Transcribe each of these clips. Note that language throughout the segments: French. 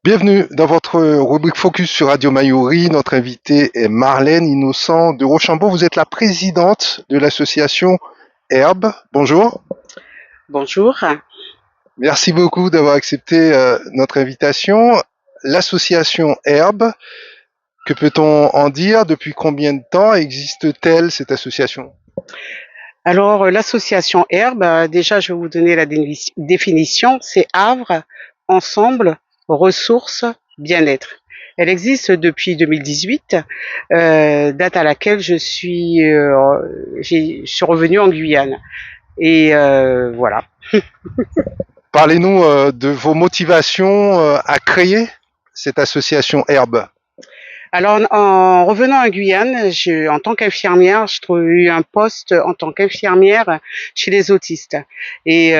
Bienvenue dans votre rubrique Focus sur Radio Mayuri. Notre invitée est Marlène Innocent de Rochambeau. Vous êtes la présidente de l'association Herbe. Bonjour. Bonjour. Merci beaucoup d'avoir accepté notre invitation. L'association Herbe, que peut-on en dire? Depuis combien de temps existe-t-elle, cette association? Alors, l'association Herbe, déjà, je vais vous donner la définition. C'est Havre, ensemble, ressources, bien-être. Elle existe depuis 2018, date à laquelle je suis revenue en Guyane. Et voilà. Parlez-nous de vos motivations à créer cette association Herbe. Alors, en revenant en Guyane, en tant qu'infirmière, je trouve eu un poste en tant qu'infirmière chez les autistes. Et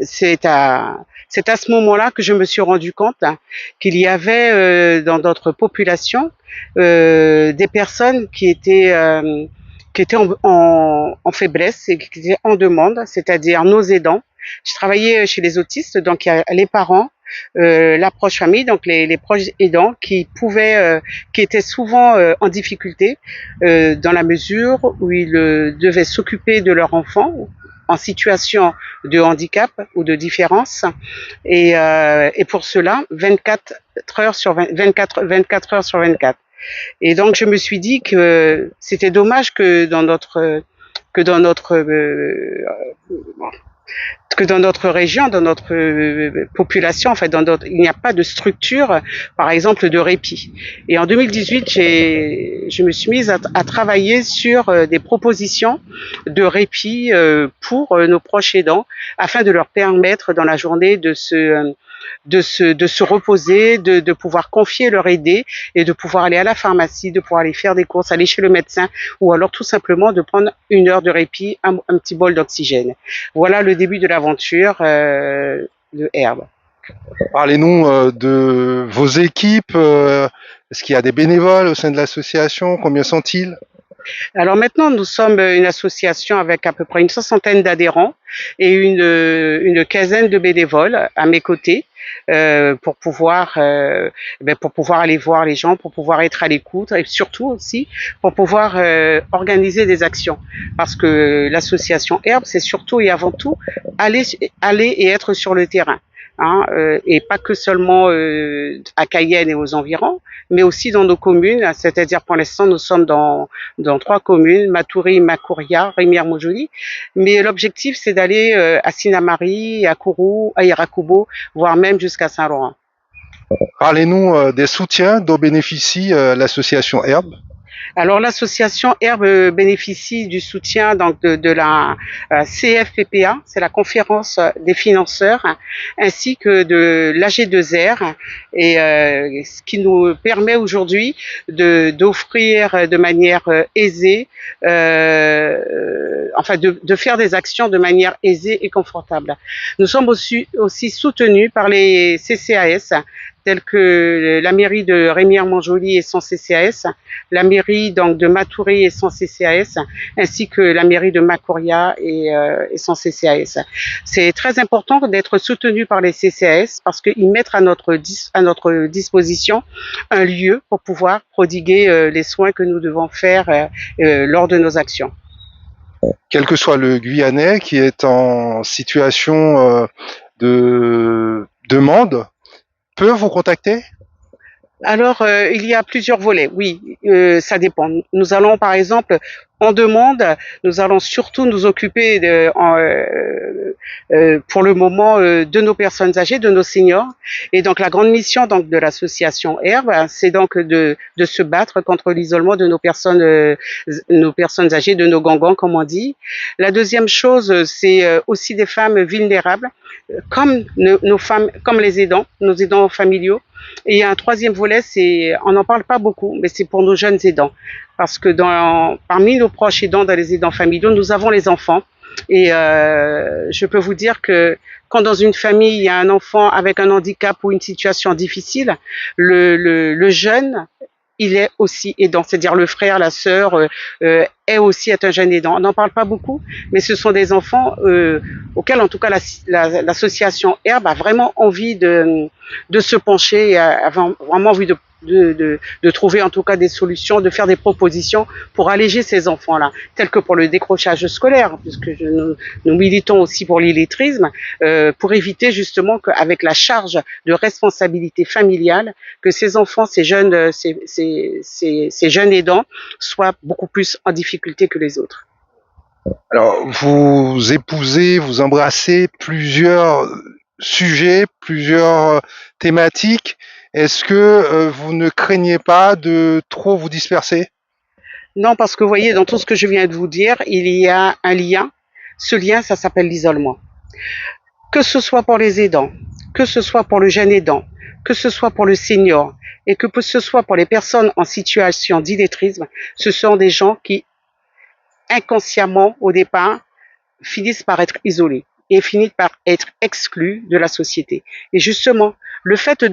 c'est à ce moment-là que je me suis rendu compte qu'il y avait dans notre population des personnes qui étaient en faiblesse et qui étaient en demande, c'est-à-dire nos aidants. Je travaillais chez les autistes, donc il y a les parents, l'approche famille, donc les proches aidants qui étaient souvent en difficulté dans la mesure où ils devaient s'occuper de leur enfant en situation de handicap ou de différence et pour cela 24 heures sur 24 heures sur 24. Et donc je me suis dit que c'était dommage que dans notre région, dans notre population, en fait, il n'y a pas de structure, par exemple, de répit. Et en 2018, je me suis mise à travailler sur des propositions de répit pour nos proches aidants, afin de leur permettre dans la journée de se reposer, de pouvoir confier leur aidé et de pouvoir aller à la pharmacie, de pouvoir aller faire des courses, aller chez le médecin ou alors tout simplement de prendre une heure de répit, un petit bol d'oxygène. Voilà le début de l'aventure de Herbe. Parlez-nous de vos équipes. Est-ce qu'il y a des bénévoles au sein de l'association? Combien sont-ils? Alors maintenant, nous sommes une association avec à peu près une soixantaine d'adhérents et une quinzaine de bénévoles à mes côtés pour pouvoir aller voir les gens, pour pouvoir être à l'écoute et surtout aussi pour pouvoir organiser des actions. Parce que l'association Herbe, c'est surtout et avant tout aller et être sur le terrain. Et pas que seulement à Cayenne et aux environs, mais aussi dans nos communes, c'est-à-dire pour l'instant nous sommes dans 3 communes, Matoury, Makouria, Rémière-Montjoly, mais l'objectif c'est d'aller à Sinamari, à Kourou, à Irakubo, voire même jusqu'à Saint-Laurent. Parlez-nous des soutiens dont bénéficie l'association Herbe. Alors l'association Herbe bénéficie du soutien donc de la CFPPA, c'est la conférence des financeurs, ainsi que de l'AG2R, et ce qui nous permet aujourd'hui d'offrir de manière aisée, de faire des actions de manière aisée et confortable. Nous sommes aussi soutenus par les CCAS, tels que la mairie de Rémière-Montjoly et son CCAS, la mairie donc de Matoury et son CCAS, ainsi que la mairie de Makouria et son CCAS. C'est très important d'être soutenu par les CCAS parce qu'ils mettent à notre disposition un lieu pour pouvoir prodiguer les soins que nous devons faire lors de nos actions. Quel que soit le Guyanais qui est en situation de demande, peut vous contacter? Alors, il y a plusieurs volets, oui, ça dépend. Nous allons, par exemple, en demande, nous allons surtout nous occuper pour le moment de nos personnes âgées, de nos seniors. Et donc, la grande mission donc de l'association Herbe, c'est donc de se battre contre l'isolement de nos personnes âgées, de nos gangans, comme on dit. La deuxième chose, c'est aussi des femmes vulnérables, comme nos femmes, comme les aidants, nos aidants familiaux. Et il y a un troisième volet, on n'en parle pas beaucoup, mais c'est pour nos jeunes aidants. Parce que parmi nos proches aidants, dans les aidants familiaux, nous avons les enfants. Et je peux vous dire que quand dans une famille, il y a un enfant avec un handicap ou une situation difficile, le jeune il est aussi aidant, c'est-à-dire le frère, la sœur est un jeune aidant. On n'en parle pas beaucoup, mais ce sont des enfants auxquels, en tout cas, l'association Herbe a vraiment envie de se pencher, a vraiment envie de trouver en tout cas des solutions, de faire des propositions pour alléger ces enfants-là, telles que pour le décrochage scolaire, puisque nous militons aussi pour l'illettrisme, pour éviter justement qu'avec la charge de responsabilité familiale, que ces enfants, ces jeunes aidants soient beaucoup plus en difficulté que les autres. Alors, vous épousez, vous embrassez plusieurs sujets, plusieurs thématiques. Est-ce que vous ne craignez pas de trop vous disperser? Non, parce que vous voyez, dans tout ce que je viens de vous dire, il y a un lien. Ce lien, ça s'appelle l'isolement. Que ce soit pour les aidants, que ce soit pour le jeune aidant, que ce soit pour le senior, et que ce soit pour les personnes en situation d'illettrisme, ce sont des gens qui, inconsciemment, au départ, finissent par être isolés et finissent par être exclus de la société. Et justement, le fait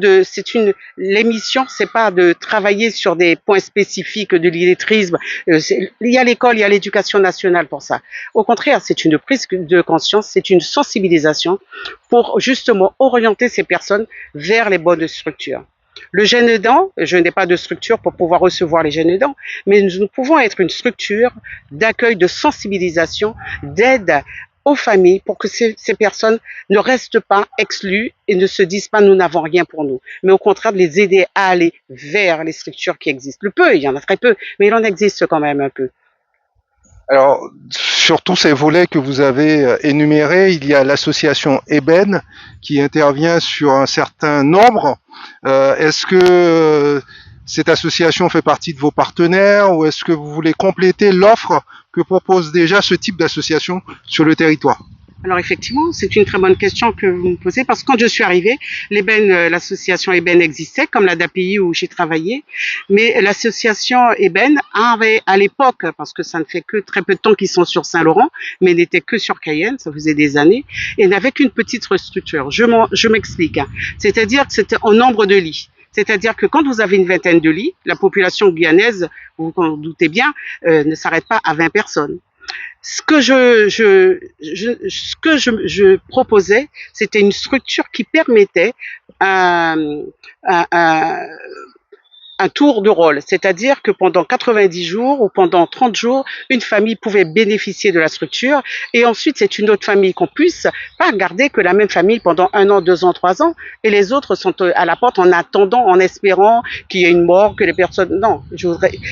l'émission, c'est pas de travailler sur des points spécifiques de l'illettrisme. Il y a l'école, il y a l'éducation nationale pour ça. Au contraire, c'est une prise de conscience, c'est une sensibilisation pour justement orienter ces personnes vers les bonnes structures. Le jeune aidant, je n'ai pas de structure pour pouvoir recevoir les jeunes aidants, mais nous pouvons être une structure d'accueil, de sensibilisation, d'aide aux familles pour que ces personnes ne restent pas exclues et ne se disent pas nous n'avons rien pour nous, mais au contraire de les aider à aller vers les structures qui existent. Le peu, il y en a très peu, mais il en existe quand même un peu. Alors, sur tous ces volets que vous avez énumérés, il y a l'association Eben qui intervient sur un certain nombre. Est-ce que cette association fait partie de vos partenaires ou est-ce que vous voulez compléter l'offre que propose déjà ce type d'association sur le territoire? Alors effectivement, c'est une très bonne question que vous me posez parce que quand je suis arrivée, l'association Eben existait, comme la d'API où j'ai travaillé, mais l'association Eben avait à l'époque, parce que ça ne fait que très peu de temps qu'ils sont sur Saint-Laurent, mais n'était que sur Cayenne, ça faisait des années, et n'avait qu'une petite structure. Je m'explique. C'est-à-dire que c'était en nombre de lits. C'est-à-dire que quand vous avez une vingtaine de lits, la population guyanaise, vous vous en doutez bien, ne s'arrête pas à 20 personnes. Ce que je proposais, c'était une structure qui permettait un tour de rôle, c'est-à-dire que pendant 90 jours ou pendant 30 jours, une famille pouvait bénéficier de la structure et ensuite c'est une autre famille qu'on puisse pas garder que la même famille pendant 1 an, 2 ans, 3 ans et les autres sont à la porte en attendant, en espérant qu'il y ait une mort, que les personnes... Non,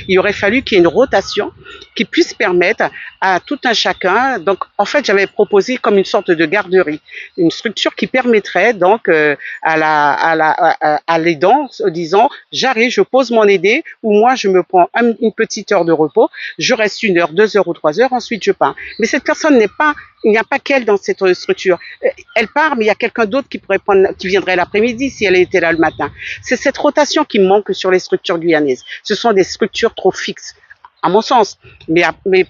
il aurait fallu qu'il y ait une rotation qui puisse permettre à tout un chacun. Donc en fait, j'avais proposé comme une sorte de garderie, une structure qui permettrait donc à l'aidant, disant j'arrive, je pose mon aidé ou moi je me prends une petite heure de repos, je reste 1 heure, 2 heures ou 3 heures, ensuite je pars. Mais cette personne il n'y a pas qu'elle dans cette structure. Elle part, mais il y a quelqu'un d'autre qui viendrait l'après-midi si elle était là le matin. C'est cette rotation qui manque sur les structures guyanaises. Ce sont des structures trop fixes, à mon sens. Mais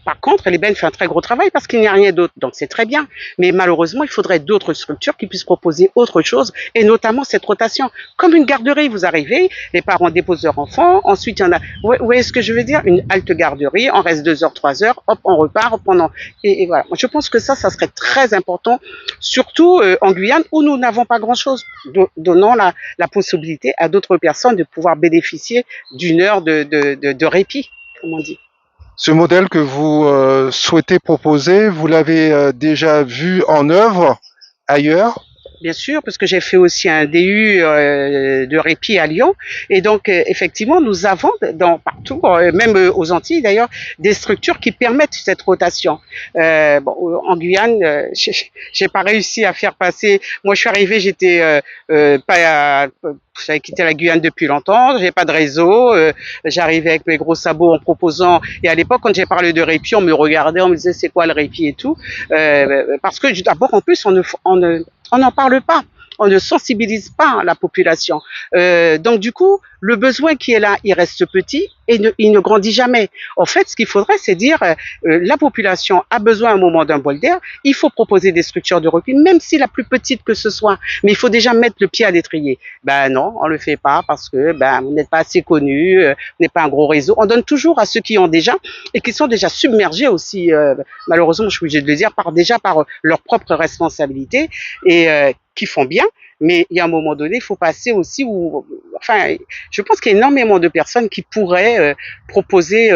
par contre, l'Eben fait un très gros travail parce qu'il n'y a rien d'autre. Donc c'est très bien. Mais malheureusement, il faudrait d'autres structures qui puissent proposer autre chose et notamment cette rotation. Comme une garderie, vous arrivez, les parents déposent leurs enfants, ensuite il y en a, vous voyez ce que je veux dire? Une halte garderie, on reste 2 heures, 3 heures, hop, on repart pendant, et voilà. Je pense que ça serait très important, surtout en Guyane où nous n'avons pas grand chose, donnant la possibilité à d'autres personnes de pouvoir bénéficier d'1 heure de répit, comme on dit. Ce modèle que vous souhaitez proposer, vous l'avez déjà vu en œuvre ailleurs? Bien sûr, parce que j'ai fait aussi un DU de répit à Lyon. Et donc, effectivement, nous avons partout, même aux Antilles d'ailleurs, des structures qui permettent cette rotation. En Guyane, j'ai pas réussi à faire passer... Moi, je suis arrivée, j'avais quitté la Guyane depuis longtemps, j'ai pas de réseau, j'arrivais avec mes gros sabots en proposant, et à l'époque quand j'ai parlé de répit, on me regardait, on me disait c'est quoi le répit et tout, parce que d'abord en plus on n'en parle pas. on ne sensibilise pas la population. Donc du coup, le besoin qui est là, il reste petit et il ne grandit jamais. En fait, ce qu'il faudrait, c'est dire la population a besoin à un moment d'un bol d'air, il faut proposer des structures de repli, même si la plus petite que ce soit, mais il faut déjà mettre le pied à l'étrier. Ben non, on le fait pas parce que vous n'êtes pas assez connu, vous n'êtes pas un gros réseau. On donne toujours à ceux qui ont déjà et qui sont déjà submergés aussi, malheureusement, je suis obligée de le dire, par leur propre responsabilité et qui font bien. Mais il y a un moment donné, il faut passer aussi où, enfin, je pense qu'il y a énormément de personnes qui pourraient proposer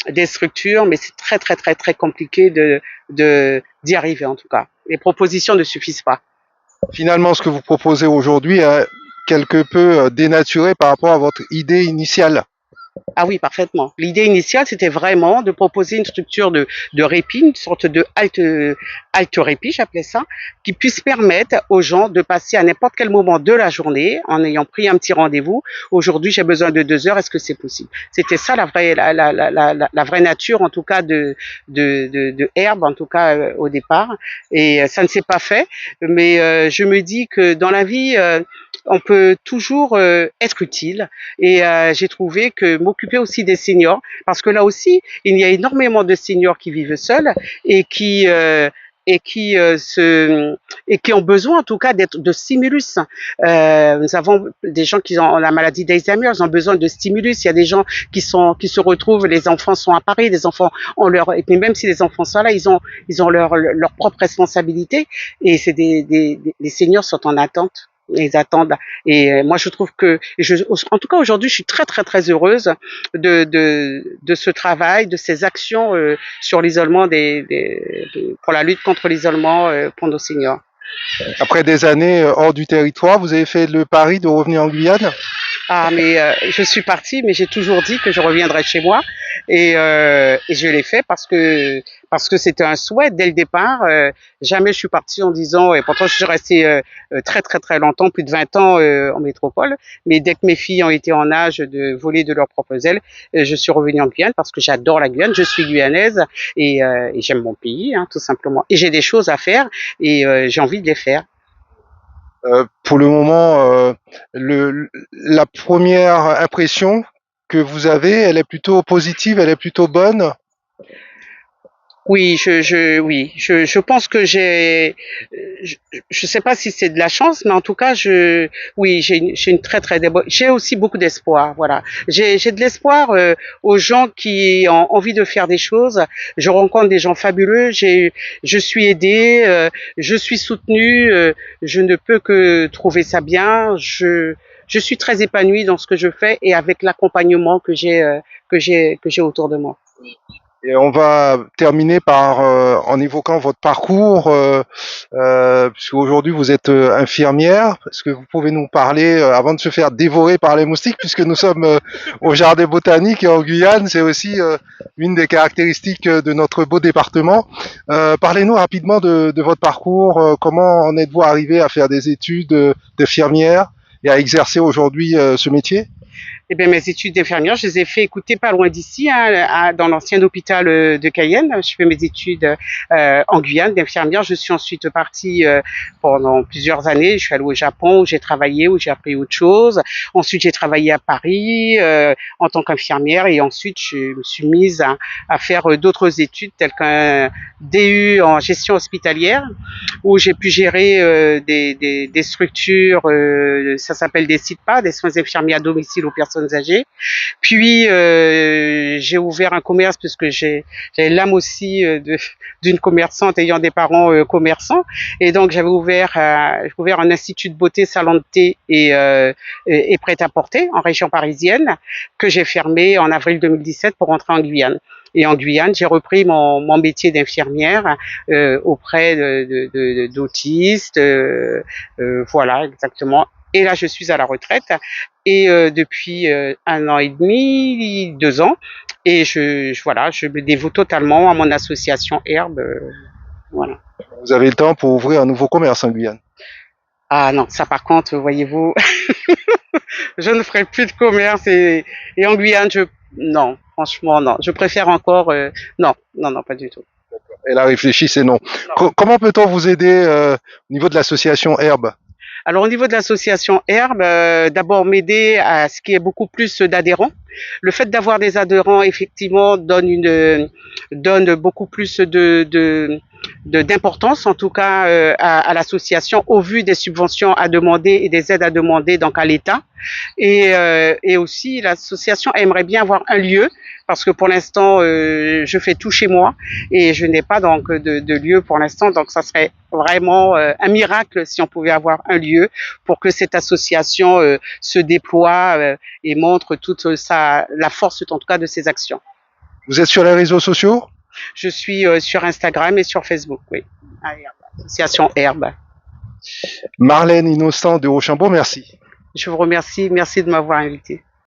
des structures, mais c'est très très très très compliqué d'y arriver en tout cas. Les propositions ne suffisent pas. Finalement, ce que vous proposez aujourd'hui est quelque peu dénaturé par rapport à votre idée initiale. Ah oui, parfaitement. L'idée initiale, c'était vraiment de proposer une structure de répit, une sorte de halte répit, j'appelais ça, qui puisse permettre aux gens de passer à n'importe quel moment de la journée en ayant pris un petit rendez-vous. Aujourd'hui, j'ai besoin de 2 heures, est-ce que c'est possible? C'était ça la vraie nature, en tout cas, de Herbe, en tout cas, au départ. Et ça ne s'est pas fait, mais je me dis que dans la vie, on peut toujours être utile. Et j'ai trouvé que m'occuper aussi des seniors, parce que là aussi, il y a énormément de seniors qui vivent seuls et et qui et qui ont besoin en tout cas d'être de stimulus. Nous avons des gens qui ont la maladie d'Alzheimer, ils ont besoin de stimulus. Il y a des gens qui se retrouvent, les enfants sont à Paris, les enfants ont leur et puis même si les enfants sont là, ils ont leur propre responsabilité et c'est les seniors sont en attente. Ils attendent. Et moi, je trouve que, en tout cas aujourd'hui, je suis très très très heureuse de ce travail, de ces actions sur l'isolement pour la lutte contre l'isolement pour nos seniors. Après des années hors du territoire, vous avez fait le pari de revenir en Guyane? Ah, mais je suis partie, mais j'ai toujours dit que je reviendrais chez moi, et je l'ai fait parce que c'était un souhait dès le départ. Jamais je suis partie en disant, et pourtant je suis restée très très très longtemps, plus de 20 ans en métropole. Mais dès que mes filles ont été en âge de voler de leurs propres ailes, je suis revenue en Guyane parce que j'adore la Guyane. Je suis guyanaise et j'aime mon pays, hein, tout simplement. Et j'ai des choses à faire et j'ai envie de les faire. Pour le moment, la première impression que vous avez, elle est plutôt positive, elle est plutôt bonne. Oui, je pense que je sais pas si c'est de la chance, mais en tout cas, oui, j'ai une j'ai aussi beaucoup d'espoir, voilà. J'ai de l'espoir aux gens qui ont envie de faire des choses. Je rencontre des gens fabuleux. Je suis aidée, je suis soutenue. Je ne peux que trouver ça bien. Je suis très épanouie dans ce que je fais et avec l'accompagnement que j'ai autour de moi. Et on va terminer par en évoquant votre parcours, puisque aujourd'hui vous êtes infirmière. Est-ce que vous pouvez nous parler, avant de se faire dévorer par les moustiques, puisque nous sommes au Jardin botanique et en Guyane, c'est aussi une des caractéristiques de notre beau département. Parlez-nous rapidement de votre parcours. Comment en êtes-vous arrivé à faire des études d'infirmière et à exercer aujourd'hui ce métier? Eh bien, mes études d'infirmière, je les ai fait écouter pas loin d'ici, hein, dans l'ancien hôpital de Cayenne. Je fais mes études en Guyane d'infirmière. Je suis ensuite partie pendant plusieurs années. Je suis allée au Japon où j'ai travaillé, où j'ai appris autre chose. Ensuite, j'ai travaillé à Paris en tant qu'infirmière et ensuite, je me suis mise à faire d'autres études telles qu'un DU en gestion hospitalière où j'ai pu gérer des structures, ça s'appelle des SITPA, des soins infirmiers à domicile aux personnes âgées. Puis j'ai ouvert un commerce puisque j'ai l'âme aussi d'une commerçante ayant des parents commerçants, et donc j'avais ouvert un institut de beauté, salon de thé et prêt-à-porter en région parisienne que j'ai fermé en avril 2017 pour rentrer en Guyane. Et en Guyane, j'ai repris mon métier d'infirmière auprès d'autistes, voilà exactement. Et là, je suis à la retraite et depuis 1 an et demi, 2 ans, et voilà, je me dévoue totalement à mon association Herbe, voilà. Vous avez le temps pour ouvrir un nouveau commerce en Guyane? Ah non, ça par contre, voyez-vous, je ne ferai plus de commerce et en Guyane, non, franchement non, je préfère encore non, non, non, pas du tout. Elle a réfléchi, c'est non. Non. Comment peut-on vous aider au niveau de l'association Herbe? Alors au niveau de l'association Herbe, d'abord m'aider à ce qu'il y ait beaucoup plus d'adhérents. Le fait d'avoir des adhérents, effectivement, donne beaucoup plus d'importance, en tout cas, à l'association, au vu des subventions à demander et des aides à demander donc à l'État. Et aussi, l'association aimerait bien avoir un lieu, parce que pour l'instant, je fais tout chez moi et je n'ai pas donc de lieu pour l'instant. Donc, ça serait vraiment un miracle si on pouvait avoir un lieu pour que cette association se déploie et montre toute la force, en tout cas, de ses actions. Vous êtes sur les réseaux sociaux? Je suis sur Instagram et sur Facebook, oui. Association Herbe. Marlène Innocent de Rochambeau, merci. Je vous remercie. Merci de m'avoir invité.